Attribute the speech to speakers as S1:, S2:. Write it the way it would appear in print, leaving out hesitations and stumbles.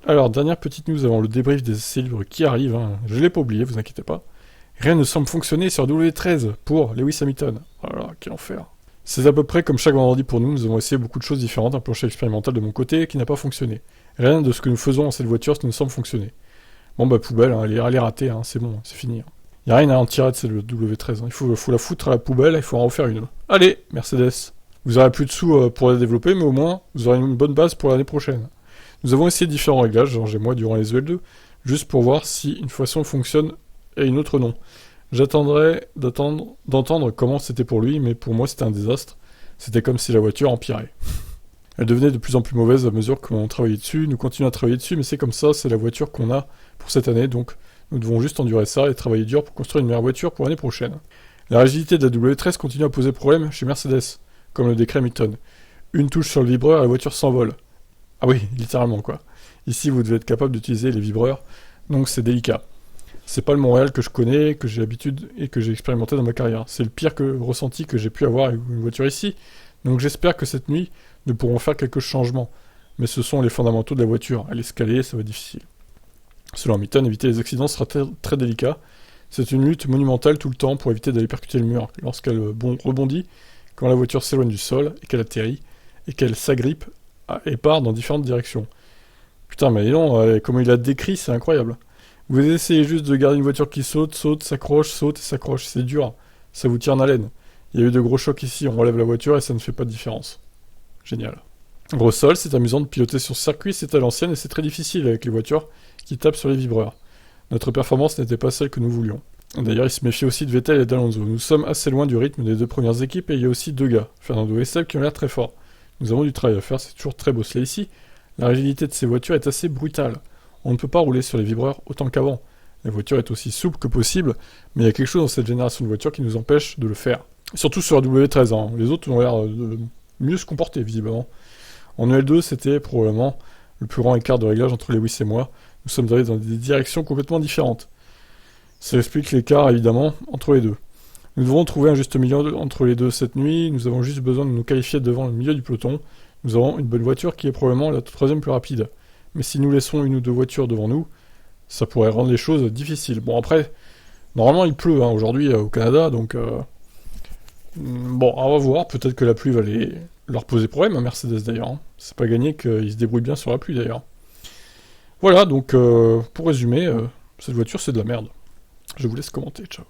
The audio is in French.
S1: Alors, dernière petite news avant le débrief des essais libres qui arrive, hein. Je l'ai pas oublié, vous inquiétez pas. Rien ne semble fonctionner sur W13 pour Lewis Hamilton. Voilà, quel enfer. C'est à peu près comme chaque vendredi pour nous, nous avons essayé beaucoup de choses différentes, un plancher expérimental de mon côté qui n'a pas fonctionné. Rien de ce que nous faisons dans cette voiture ne semble fonctionner. Bon bah poubelle, hein, elle est ratée, hein, c'est bon, c'est fini. Y a rien à en tirer de cette W13, hein. Il faut la foutre à la poubelle, il faut en refaire une. Allez, Mercedes. Vous aurez plus de sous pour la développer, mais au moins, vous aurez une bonne base pour l'année prochaine. Nous avons essayé différents réglages, Georges et moi, durant les EL2, juste pour voir si une façon fonctionne et une autre non. J'attendrai d'entendre comment c'était pour lui, mais pour moi c'était un désastre. C'était comme si la voiture empirait. Elle devenait de plus en plus mauvaise à mesure qu'on travaillait dessus, nous continuons à travailler dessus, mais c'est comme ça, c'est la voiture qu'on a pour cette année, donc nous devons juste endurer ça et travailler dur pour construire une meilleure voiture pour l'année prochaine. La rigidité de la W13 continue à poser problème chez Mercedes, comme le décret Hamilton. Une touche sur le vibreur et la voiture s'envole. Ah oui, littéralement quoi. Ici vous devez être capable d'utiliser les vibreurs, donc c'est délicat. C'est pas le Montréal que je connais, que j'ai l'habitude et que j'ai expérimenté dans ma carrière. C'est le pire ressenti que j'ai pu avoir avec une voiture ici. Donc j'espère que cette nuit, nous pourrons faire quelques changements. Mais ce sont les fondamentaux de la voiture. À l'escalier, ça va être difficile. Selon Hamilton, éviter les accidents sera très, très délicat. C'est une lutte monumentale tout le temps pour éviter d'aller percuter le mur lorsqu'elle rebondit, quand la voiture s'éloigne du sol et qu'elle atterrit, et qu'elle s'agrippe et part dans différentes directions. Putain, mais non, comment il a décrit, c'est incroyable. Vous essayez juste de garder une voiture qui saute, s'accroche et s'accroche. C'est dur. Ça vous tire en haleine. Il y a eu de gros chocs ici, on relève la voiture et ça ne fait pas de différence. Génial. Gros sol, c'est amusant de piloter sur ce circuit, c'est à l'ancienne et c'est très difficile avec les voitures qui tapent sur les vibreurs. Notre performance n'était pas celle que nous voulions. D'ailleurs, il se méfie aussi de Vettel et d'Alonso. Nous sommes assez loin du rythme des deux premières équipes et il y a aussi deux gars, Fernando et Seb, qui ont l'air très forts. Nous avons du travail à faire, c'est toujours très bosselé ici. La rigidité de ces voitures est assez brutale. On ne peut pas rouler sur les vibreurs autant qu'avant. La voiture est aussi souple que possible, mais il y a quelque chose dans cette génération de voitures qui nous empêche de le faire. Surtout sur la W13, hein. Les autres ont l'air de mieux se comporter, visiblement. En EL2, c'était probablement le plus grand écart de réglage entre Lewis et moi. Nous sommes allés dans des directions complètement différentes. Ça explique l'écart, évidemment, entre les deux. Nous devons trouver un juste milieu entre les deux cette nuit. Nous avons juste besoin de nous qualifier devant le milieu du peloton. Nous avons une bonne voiture qui est probablement la troisième plus rapide. Mais si nous laissons une ou deux voitures devant nous, ça pourrait rendre les choses difficiles. Bon, après, normalement il pleut hein, aujourd'hui au Canada, donc... Bon, on va voir, peut-être que la pluie va leur poser problème à Mercedes d'ailleurs. Hein. C'est pas gagné qu'ils se débrouillent bien sur la pluie d'ailleurs. Voilà, donc pour résumer, cette voiture c'est de la merde. Je vous laisse commenter, ciao.